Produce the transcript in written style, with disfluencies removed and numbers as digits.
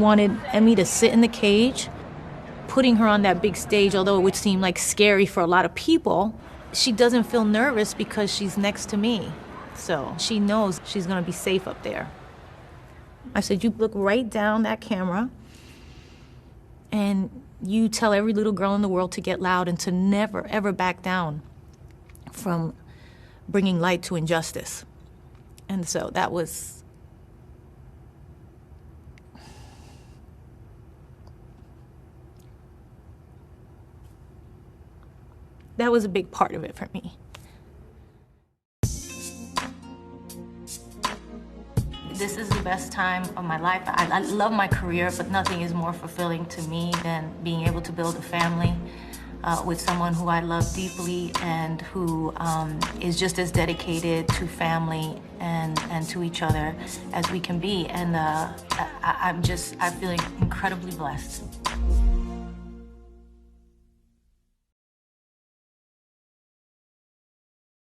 wanted Emmy to sit in the cage. Putting her on that big stage, although it would seem like scary for a lot of people, she doesn't feel nervous because she's next to me. So she knows she's gonna be safe up there. I said, you look right down that camera and you tell every little girl in the world to get loud and to never, ever back down from bringing light to injustice. And so that was a big part of it for me. This is the best time of my life. I love my career, but nothing is more fulfilling to me than being able to build a family with someone who I love deeply and who is just as dedicated to family and to each other as we can be. And I feel incredibly blessed.